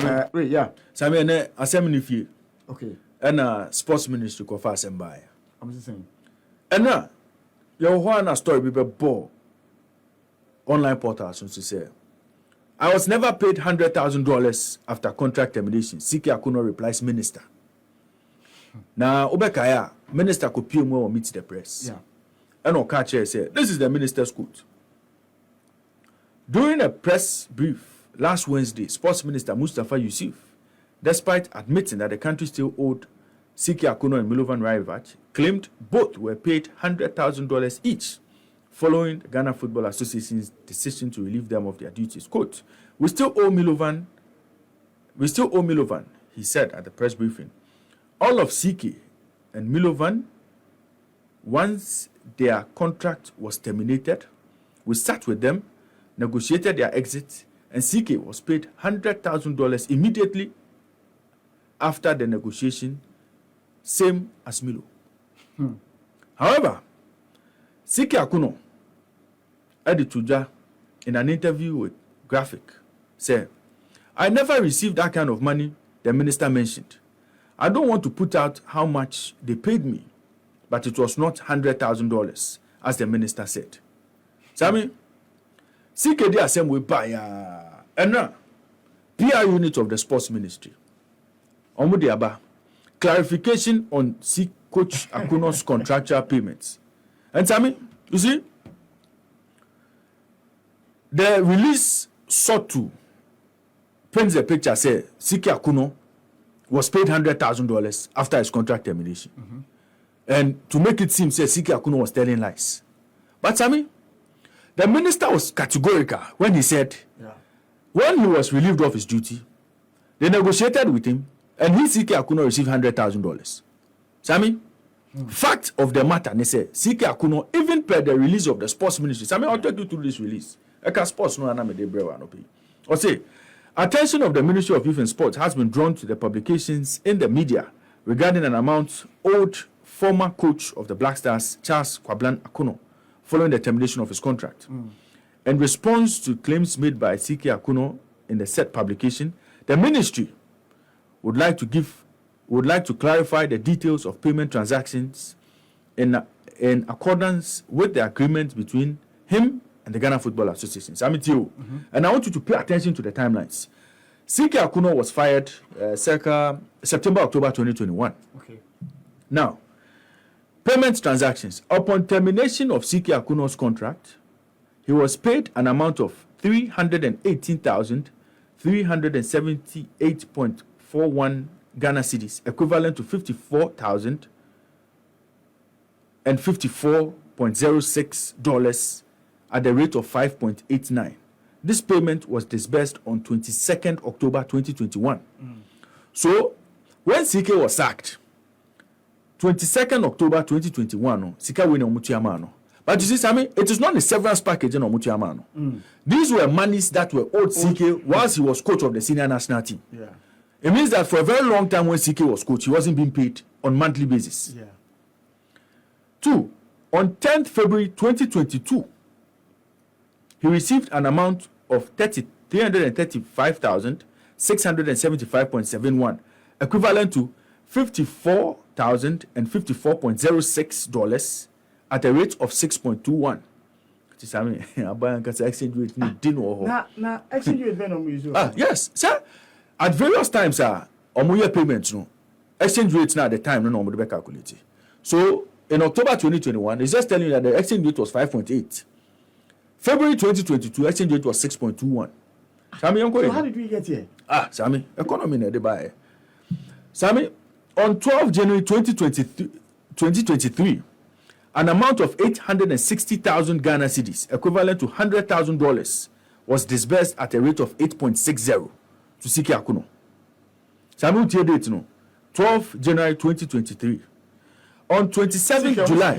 Yeah. Sami ene assembly fee. Okay. And sports ministry ko fa assembly. I'm just saying. And your one story be ball online portal so to say. I was never paid $100,000 after contract termination. CK Akonnor replies minister. Now Obekaya minister could pay more or meet the press. Yeah. And Okache said, this is the minister's quote. During a press brief last Wednesday, Sports Minister Mustafa Yusuf, despite admitting that the country still owed CK Akonnor and Milovan Rajevac, claimed both were paid $100,000 each following the Ghana Football Association's decision to relieve them of their duties. Quote, we still owe Milovan, he said at the press briefing. All of CK and Milovan, once their contract was terminated, we sat with them, negotiated their exit, and CK was paid $100,000 immediately after the negotiation, same as Milo. However, CK Akonnor, Eddie Tuja, in an interview with Graphic, said, I never received that kind of money the minister mentioned. I don't want to put out how much they paid me, but it was not $100,000, as the minister said. Sammy, CKD Assembly by and PR unit of the sports ministry. Omudiaba, clarification on Coach Akonnor's contractual payments. And Sammy, you see, the release sought to paint the picture, say CK Akonnor was paid $100,000 after his contract termination. And to make it seem, say CK Akonnor was telling lies. But Sammy, the minister was categorical when he said, when he was relieved of his duty, they negotiated with him, and he, CK Akonnor, received $100,000. Sammy, fact of the matter, they say, CK Akonnor, even per the release of the sports ministry, Sammy, I'll take you through this release. Sports no aname de brewa no pay. Or say, attention of the Ministry of Youth and Sports has been drawn to the publications in the media regarding an amount owed former coach of the Black Stars, Charles Kwablan Akonnor, following the termination of his contract. In response to claims made by CK Akonnor in the said publication, the ministry would like to clarify the details of payment transactions in accordance with the agreement between him and the Ghana Football Association. And I want you to pay attention to the timelines. CK Akonnor was fired circa September, October 2021. Okay. Now, payment transactions. Upon termination of CK Akonnor's contract, he was paid an amount of 318,378.41 Ghana cedis, equivalent to $54,054.06 at the rate of 5.89. This payment was disbursed on 22nd October 2021. So, when CK was sacked, 22nd October 2021, Sika win Omutiamano. But you see, Sammy, it is not the severance package in Omutiamano. These were monies that were owed CK whilst he was coach of the senior national team. Yeah. It means that for a very long time when CK was coach, he wasn't being paid on monthly basis. Yeah. 2. On 10th February 2022, he received an amount of 335,675.71, equivalent to $54,054.06 at a rate of 6.21. Exchange rate Now, exchange rate ben yes, sir. At various times, payments no exchange rates now at the time no be calculated. So in October 2021, it's just telling you that the exchange rate was 5.8. February 2022, exchange rate was 6.21. Sammy, so how did we get here? Sammy, economy na dey buy. Sammy, on 12 January 2023, an amount of 860,000 Ghana cedis, equivalent to $100,000, was disbursed at a rate of 8.60 to CK Akonnor. Sammy, what date no? 12 January 2023. On 27 July,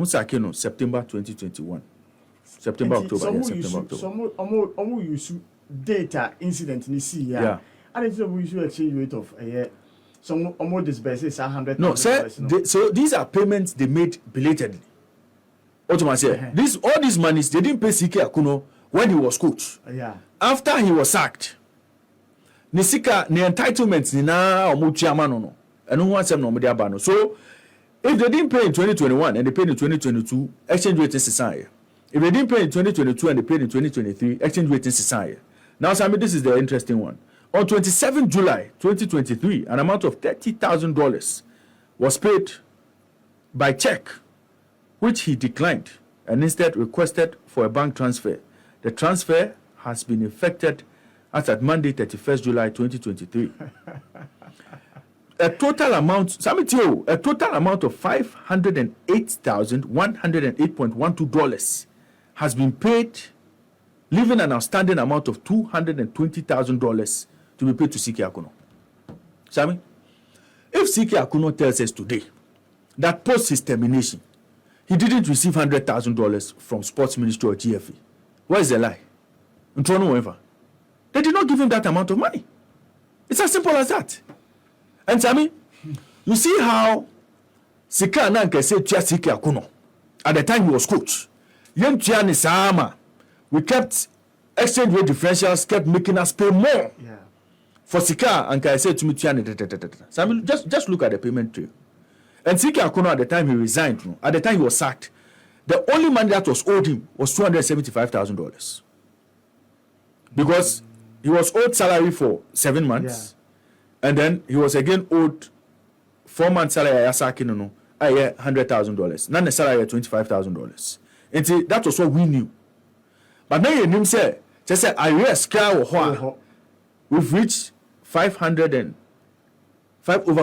September 2021. September, October. Some use data incident in the yeah. And it's a use exchange rate of a year. Some almost disburses $100,000. No, sir. So these are payments they made belatedly. What am I saying? All these monies they didn't pay CK Akonnor when he was coach. Yeah. After he was sacked, ni sika ni entitlements ni na omo tuama no eno ho asem na omo de aba no. So if they didn't pay in 2021 and they paid in 2022, exchange rate is higher. If they didn't pay in 2022 and they paid in 2023, exchange rate is higher. Now, Sammy, this is the interesting one. On 27 July 2023, an amount of $30,000 was paid by check, which he declined and instead requested for a bank transfer. The transfer has been effected as at Monday, 31st July 2023. A total amount of $508,108.12 has been paid, leaving an outstanding amount of $220,000 to be paid to CK Akonnor. Sammy, if CK Akonnor tells us today that post his termination, he didn't receive $100,000 from Sports Ministry or GFA, what is the lie? They did not give him that amount of money. It's as simple as that. And Sammy, you see how CK Akonnor said to CK Akonnor at the time he was coach. We kept exchange rate differentials, kept making us pay more. Yeah. For Sika, and I said to me, Sammy, just look at the payment trail. And CK Akonnor at the time he resigned, at the time he was sacked, the only money that was owed him was $275,000. Because he was owed salary for 7 months. Yeah. And then he was again owed 4 months salary at Sakino, $100,000. Not the salary at $25,000. And see, that was what we knew. But now you say, just say, I risk we've reached over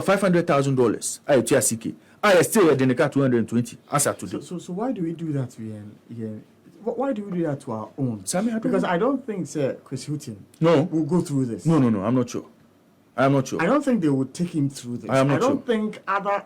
$500,000. I tell CK. I still at the 220 as of today. So why do we do that to why do we do that to our own? Sammy, because I don't think Chris Hutton will go through this. No, I'm not sure. I don't think they would take him through this. I don't think other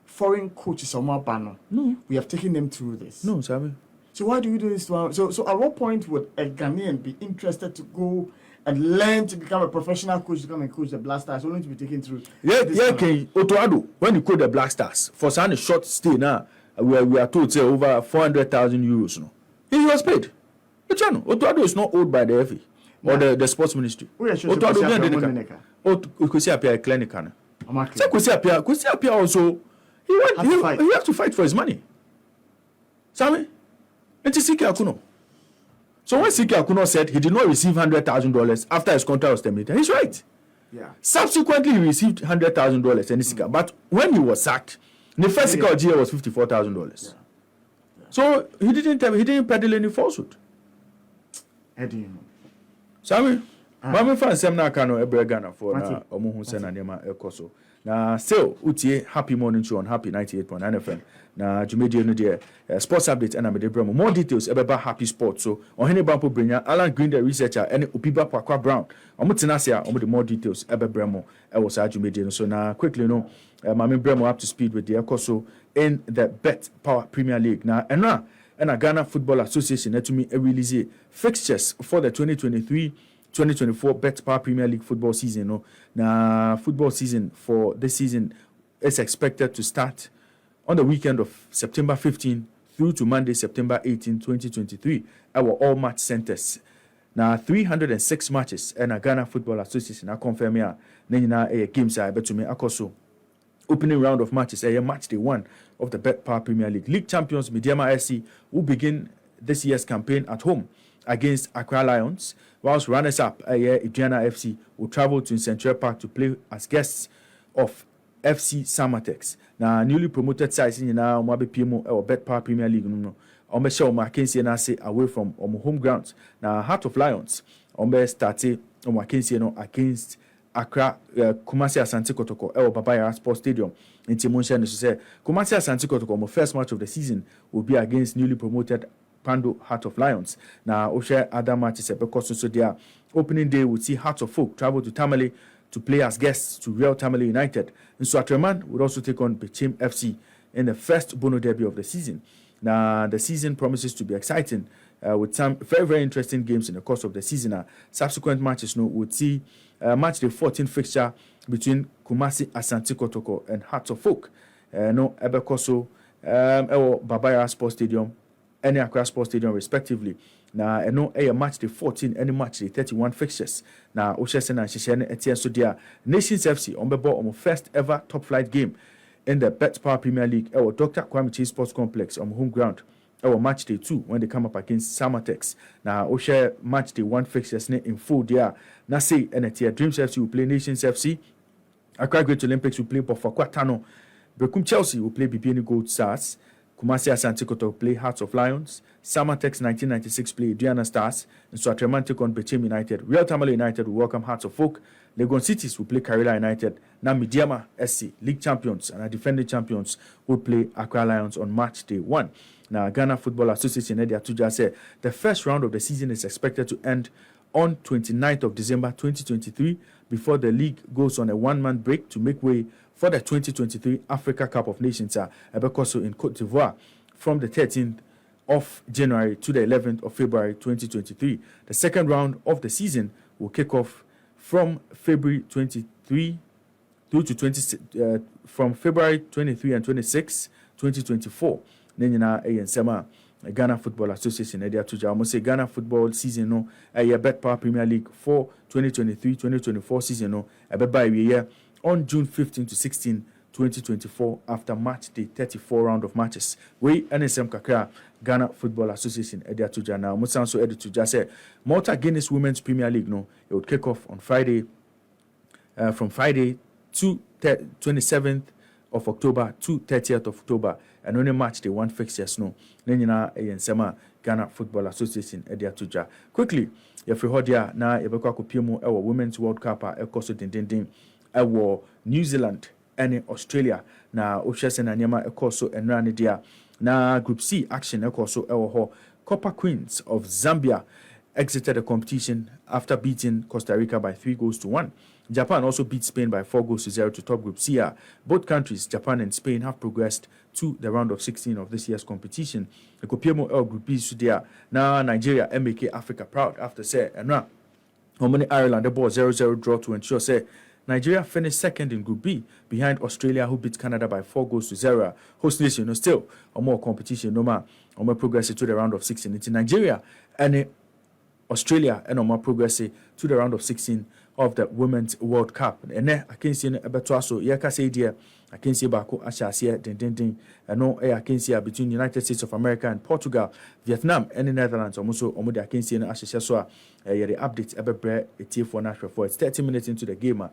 foreign coaches or more banner. No. We have taken them through this. No, Sammy. So why do we do this to our so at what point would a Ghanaian be interested to go and learn to become a professional coach to come and coach the Black Stars only to be taken through? Otoado, when you coach the Black Stars, for such a short stay now, we are told say over 400,000 euros. No, he was paid. But you know, Otoado is not owed by the FA or the sports ministry. Otoado Kwesi Appiah clinical. Say Kwesi Appiah also he has to fight for his money. Sammy, it's CK Akonnor. So when CK Akonnor said he did not receive $100,000 after his contract was terminated, he's right. Yeah. Subsequently, he received $100,000 in CK, but when he was sacked, the first CK GA was $54,000. Yeah. So he didn't peddle any falsehood. Eddie. Sammy, Mama fan sem na kano Ghana for na omo hu se na nema ekoso. Na still utie happy morning show on happy 98.9 FM. Na Jumedi no de sports update and amede bremo. More details about happy sports. So on Hene Bampo Brenya, Alan Green the researcher and Opiba Pakwa Brown. Omo tenasia omo the more details about bremo e was Jumedi no. So na quickly no Mami Bremo up to speed with the ekoso in the Bet Power Premier League. Na and Ghana Football Association to me release fixtures for the 2023-2024 Bet Power Premier League football season. No, na football season for this season is expected to start on the weekend of September 15 through to Monday, September 18, 2023. Our all match centers. Now 306 matches and a Ghana Football Association I confirm here. Nina games I bet to me akoso. Opening round of matches, match day 1 of the Bet Power Premier League. League champions Midiama SC will begin this year's campaign at home against Accra Lions, whilst runners-up Adriana FC will travel to Central Park to play as guests of FC Samatex. Now, newly promoted sides in now Mwabe PMO or Bet Power Premier League. Ombe show Mackenzie and say away from home grounds. Now, Heart of Lions, Ombe started Mackenzie against Accra, Kumasi Asante Kotoko, Babaya Sports Stadium in Timonsha. Say Kumasi Asante Kotoko, my first match of the season will be against newly promoted Pando Heart of Lions. Now, Osha other matches because so their opening day would see Heart of Folk travel to Tamale to play as guests to Real Tamale United. And Swatreman would also take on Bechim FC in the first Bono derby of the season. Now, the season promises to be exciting with some very, very interesting games in the course of the season. Subsequent matches would see match the 14th fixture between Kumasi Asante Kotoko and Hearts of Folk. Ebekoso, Babaya Sports Stadium, and Accra Sports Stadium, respectively. na ɛno ɛyɛ match day 14 any match day 31 fixtures na wohyɛ sɛ na nhyehyɛ no ɛteɛ so deɛ Nations FC ɔmbɛbɔ ɔmo first ever top flight game in the Bet Power Premier League ɛwɔ Dr. Kwame Chase Sports Complex on home ground ɛwɔ match day 2 when they come up against Samatex. Now wohyɛ match day 1 fixtures ne in full there na say ɛna ɛteɛ Dreams FC will play Nations FC, Accra Great Olympics will play Bofakwa Tano, Bekum Chelsea will play BBN Gold Stars, Kumasi Asante Kotoko will play Hearts of Lions, Samatex 1996 play Diana Stars, and Swatraman take on Bechem United. Real Tamale United will welcome Hearts of Folk. Legon Cities will play Karela United. Now Midiama SC, league champions and our defending champions, will play Accra Lions on match day 1. Now Ghana Football Association Eddie Atuja said the first round of the season is expected to end on 29th of December 2023 before the league goes on a one-month break to make way for the 2023 Africa Cup of Nations Ebekoso in Cote d'Ivoire from the 13th of January to the 11th of February 2023. The second round of the season will kick off from February 23 through to from February 23 and 26, 2024. Nenyina Nsema Ghana Football Association Edia Tuja almost say Ghana football season no a Bet Power Premier League for 2023-2024 season no a bet by year on June 15 to 16, 2024 after match day 34 round of matches. We NSM Kakra Ghana Football Association Edia Tuja now almost sound so Edia Tuja say Malta Guinness Women's Premier League no it would kick off on Friday from Friday to 27th of October to 30th of October and only match day 1 fixtures no Nenyina Nsema Ghana Football Association Edia Tuja. Quickly if you heard ya na yebekwa kopiemu ewo Women's World Cup ekoso dindindin ewo New Zealand and Australia na ohwese na nyema ekoso enra ne dia na Group C action ekoso ewo ho. Copper Queens of Zambia exited the competition after beating Costa Rica by 3-1. Japan also beat Spain by 4-0 to top Group C. Both countries, Japan and Spain, have progressed to the round of 16 of this year's competition. The Kopiemo L Group B Sudia. Now Nigeria make Africa proud after say and now Ireland the ball 0-0 draw to ensure say Nigeria finished second in Group B behind Australia who beat Canada by 4-0. Host nation still or more competition no more progress to the round of 16. It's Nigeria and Australia and more progress to the round of 16 of the Women's World Cup. And I can see a better so yaka say dear I can see Bako Ashasia din no I can see between United States of America and Portugal, Vietnam and the Netherlands also I can see Ashasia so the updates ever bread a for national for it's 30 minutes into the game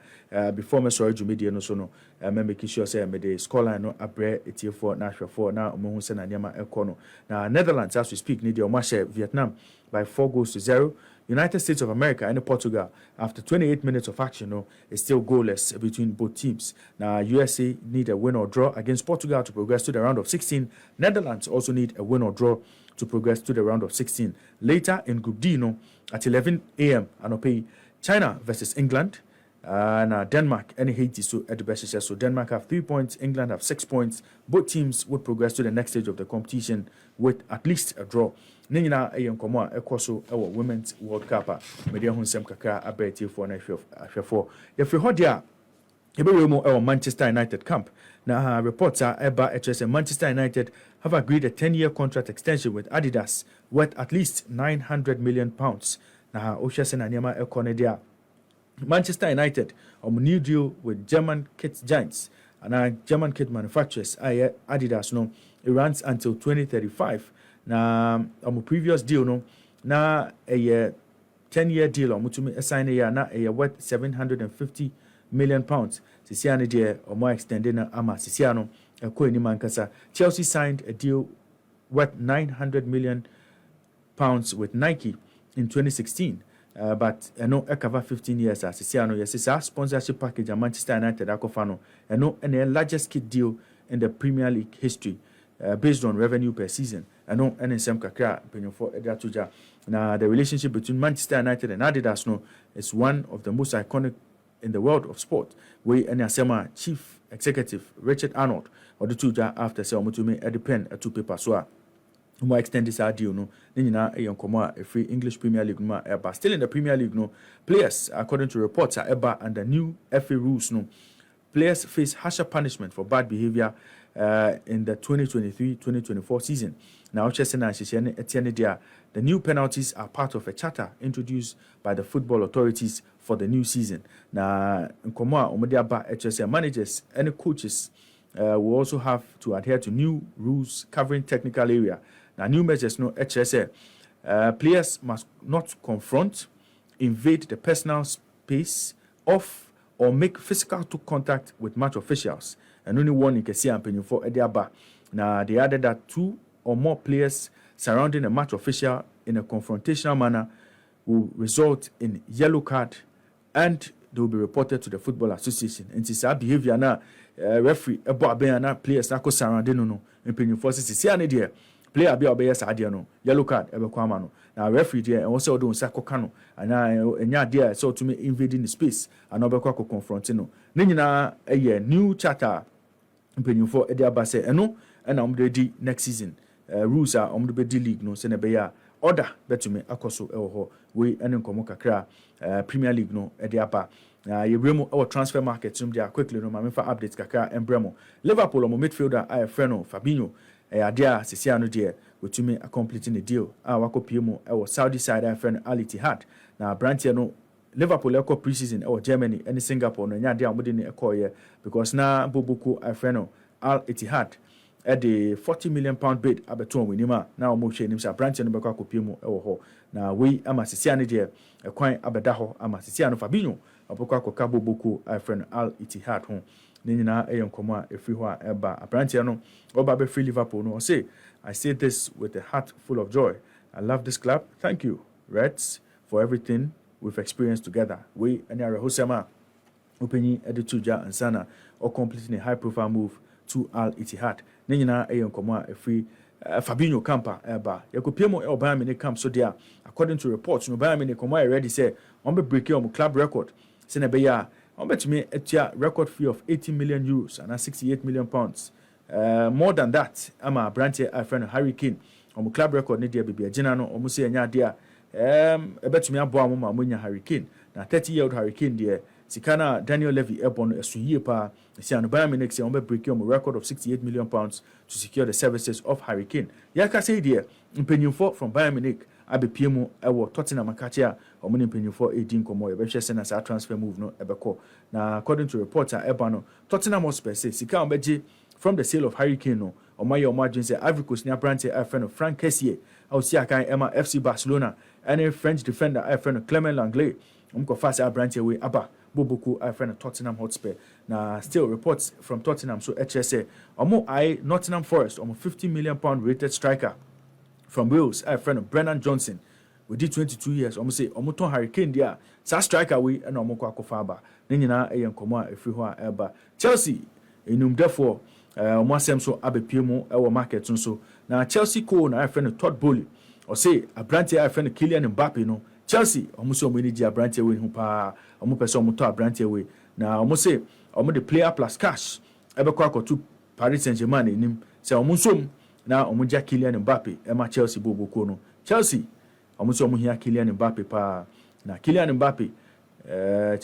before me sorry to media no so no making sure say me the scoreline no a bread a for national for now omo se na nyama ekono na Netherlands as we speak need your match Vietnam by 4-0. United States of America and Portugal, after 28 minutes of action, is still goalless between both teams. Now, USA need a win or draw against Portugal to progress to the round of 16. Netherlands also need a win or draw to progress to the round of 16. Later in Group D, at 11 a.m., China versus England. And Denmark and Haiti so at the best. So Denmark have 3 points, England have 6 points. Both teams would progress to the next stage of the competition with at least a draw. Nina Ayonkomo Ekoso our Women's World Cup. Media Hunsem Kaka Abeti for Nashfor. If you heard ya our Manchester United camp. Now reports are Eba HS Manchester United have agreed a 10-year contract extension with Adidas worth at least £900 million. Now Oshesen Anyama Ekonedia. Manchester United on a new deal with German kit giants and German kit manufacturers Adidas no it runs until 2035. Now on a previous deal no na a 10-year deal on mutumi assign a na a worth £750 million. Sisiane dear or more extended na ama Sisiano a koini mankasa. Chelsea signed a deal worth £900 million with Nike in 2016. But no cover 15 years as Sisiano yes a sponsorship package at Manchester United Akofano and the largest kit deal in the Premier League history based on revenue per season. And NSM Kakra for Edatuja. Now the relationship between Manchester United and Adidas is one of the most iconic in the world of sport. We NSM Chief Executive Richard Arnold or the Tuja after say Omutume Edipen a 2 paper so more extend this deal no nina a free English Premier League no but still in the Premier League no players according to reports are under new FA rules no players face harsher punishment for bad behavior in the 2023-2024 season. Now, the new penalties are part of a charter introduced by the football authorities for the new season. Now, managers and coaches will also have to adhere to new rules covering technical area. Now, new measures no HSA. Players must not confront, invade the personal space of, or make physical contact with match officials. And only one you can see and for Ediaba. Now, they added that 2 or more players surrounding a match official in a confrontational manner will result in yellow card and they will be reported to the Football Association. And this behavior now, referee, players now surrounding no, and forces to see an idea. Player be obey no yellow card no. Now referee there and also do sako kano and enya there so to me invading the space and obekwa confronting no. Ne nyina new charter mpanyimfo e dey abase eno and omde next season. Rules are omde be league no se ne be ya order betumi akoso e ho we ene nkomo kakra Premier League no e dey aba. Yebremo our transfer market tum there quickly no ma me fa updates kakra embremo. Liverpool omo midfielder Fernando Fabinho Adia Sisiano dear with me completing the deal. Wako PMO our Saudi side friend Al Ittihad. Now Brantia no Liverpool echo preseason or Germany any Singapore no nya dia modini echo because na Bobuku friend Al Ittihad at the £40 million bid abeton winima now mo hwe nim sa Brantia no beko PMO ewo ho. Na we ama Sisiano dear e kwan abedaho ama Sisiano Fabinho abeko akoka Bobuku friend Al Ittihad ho. Nina Nkomo efri ho eba apparently no oba be free Liverpool no say I say this with a heart full of joy. I love this club. Thank you Reds for everything we've experienced together. We any Hosema opening edituja and sana or completing a high profile move to Al Ittihad. Nina Nkomo efri Fabinho Campa eba yakopemo e Bayern Munich camp so there according to reports no Bayern Munich Nkomo already say on be breaking on club record say na be ya on bet me a record fee of 80 million euros and 68 million pounds. More than that, I'm a branch friend Harry Kane. On club record, Nidia Bibi Genano, or Musia Nadia. A bet me a boy, Mamma Harry Kane. Now 30-year-old Harry Kane, dear. Sikana Daniel Levy upon a Suyepa, Sian Bayern next year on breaking a record of 68 million pounds to secure the services of Harry Kane. Yaka say, dear, in penny for from Bayern Munich. Abe PMO ewo Tottenham Akatia or money penny for 18 komo e be hwese na sa transfer move no ebeko na according to reports eba no Tottenham Hotspur say sika ombeje from the sale of Harry Kane no omaye omagin say Ivory Coast nya branch friend of Frank Kessié ousi akan Emma FC Barcelona and a French defender friend of Clement Langlais umko fast branch we aba Boboku friend of Tottenham Hotspur na still reports from Tottenham so HSA omo Nottingham Forest omo £50 million rated striker from Wales, a friend of Brennan Johnson. We did 22 years. Almost say, Omoton Hurricane, dear. Sa striker we and Omoko Akofaba. Nina a young coma if you are ever. Chelsea, in therefore, Mwasem so Abe Pimo, our market so. Now, Chelsea co na friend of Todd Bowley. Or say, a branch a friend of Kylian Mbappe, no. Chelsea, almost so many a branch away, who pa, almost a branch away. Now, almost say, almost the player plus cash. Ever quack or two Paris Saint Germain in him. Say, almost now omuja Kylian Mbappe ema Chelsea bobo no Chelsea omuso omuhia Kylian Mbappe pa na Kylian Mbappe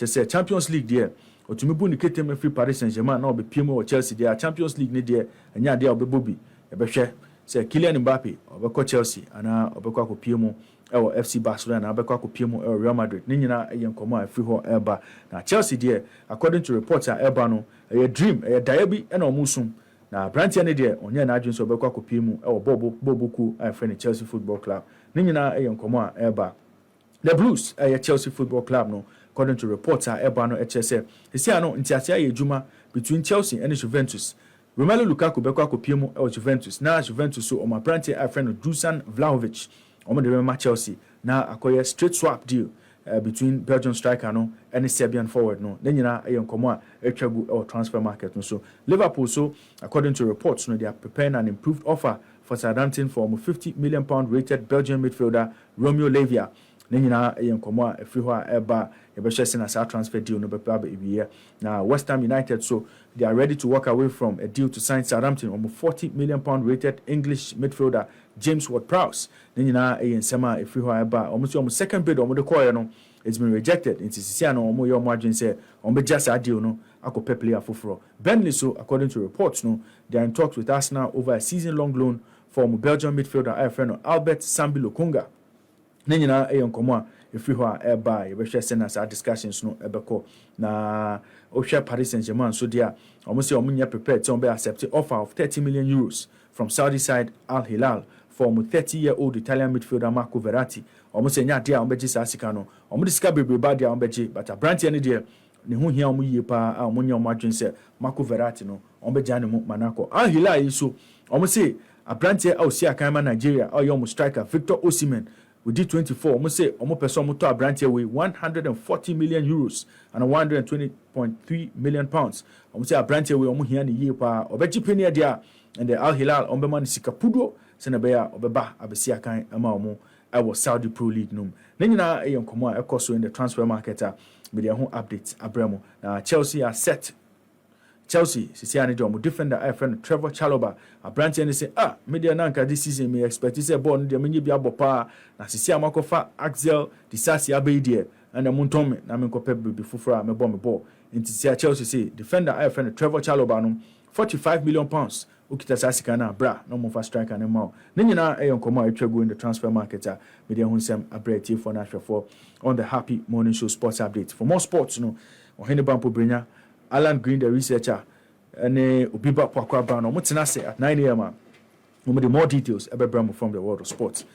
say Champions League there otumi bu ni ketem free Paris Saint-Germain na obepiem o Chelsea there Champions League ne there anya there obebobi ebehwe say Kylian Mbappe obekọ Chelsea ana obekọ akopiem ewo FC Barcelona na obekọ akopiem ewo Real Madrid ne nyina yenkomo a free ho eba na Chelsea there according to reports eba no a dream a diaby na omusum na Brantia ne de onye na adwun so obekọ akopie mu e boboku friend Chelsea Football Club ne nyina nkomo a eba the Blues Chelsea Football Club no according to reports eba no HSF esi ano ntiatia ye djuma between Chelsea and Juventus Romelu Lukaku bekọ akopie mu e Juventus na Juventus so oma Brantia friend Dusan Vlahovic omo de ma Chelsea na akoye straight swap deal between Belgian striker no and Serbian forward no then nyina nkomo a etwagu or transfer market no so Liverpool so according to reports no they are preparing an improved offer for Southampton for £50 million rated Belgian midfielder Romeo Lavia then nyina nkomo a free ho eba e be share na sa transfer deal no be pa be now West Ham United so they are ready to walk away from a deal to sign Southampton £40 million rated English midfielder James Ward-Prowse then nyina nsema free ho eba almost second bid omo de call no it's been rejected. It's Sisiano or Moyo Margin say on be just a deal no akɔpɛ player foforɔ. Burnley so according to reports no they are in talks with Arsenal over a season-long loan for Belgian midfielder friend Albert Sambi Lokonga. Ne nyinaa ɛyɛ nkɔmɔ a ɛfiri hɔ a ɛba yɛbɛhwɛ sɛ na saa discussions no ɛbɛkɔ na wohwɛ Paris Saint-Germain so deɛ a wɔn sɛ wɔn nyɛ prepared sɛ wɔn bɛ accept offer of 30 million euros from Saudi side Al Hilal for 30-year-old Italian midfielder Marco Verratti. Wɔn sɛ nyɛ adeɛ a wɔn bɛgye saa sika no wɔn de sika bebree ba adeɛ a wɔn bɛgye but aberanteɛ no deɛ ne ho hia wɔn yie paa a wɔn nyɛ wɔn adwene sɛ Marco Verratti no wɔn bɛgya ne mu manakɔ. Al Hilal yi so wɔn sɛ aberanteɛ a osi akan ma Nigeria a ɔyɛ wɔn striker Victor Osimhen with D24 wɔn sɛ wɔn pɛ sɛ wɔn tɔ aberanteɛ wei 140 million euros and 120.3 million pounds. Wɔn sɛ aberanteɛ wei wɔn hia ne yie paa ɔbɛgye penny deɛ a and the Al Hilal wɔn bɛma ne sika pudo sɛ na bɛyɛ a ɔbɛba abɛsi akan ama wɔn ɛwɔ Saudi Pro League no mu. Ne nyinaa ɛyɛ nkɔmɔ a ɛkɔ so in the transfer market a media ho update abrɛ mu na Chelsea are set. Chelsea sisi ane de omo defender a friend Trevor Chalobah aberanteɛ ne sɛ media na nka this season me expect sɛ ball no de menye bi abɔ paa na sisi amakofa Axel Disasi abeidie na montom me na menkɔpɛ bebe foforɔ a mebɔ me ball nti sia Chelsea say defender a friend Trevor Chalobah no 45 million pounds ukita saa sika na bra na mo fa striker ne ma ne nyinaa ɛyɛ nkɔmɔ a ɛtwa go in the transfer market a media ho nsɛm abrɛ tie for na hwɛfo on the Happy Morning Show sports update for more sports no ɔhene bampo brenya Alan Green, the researcher, and Obiba Pakwa Brown. I'm at 9 a.m. The more details about from the world of sports.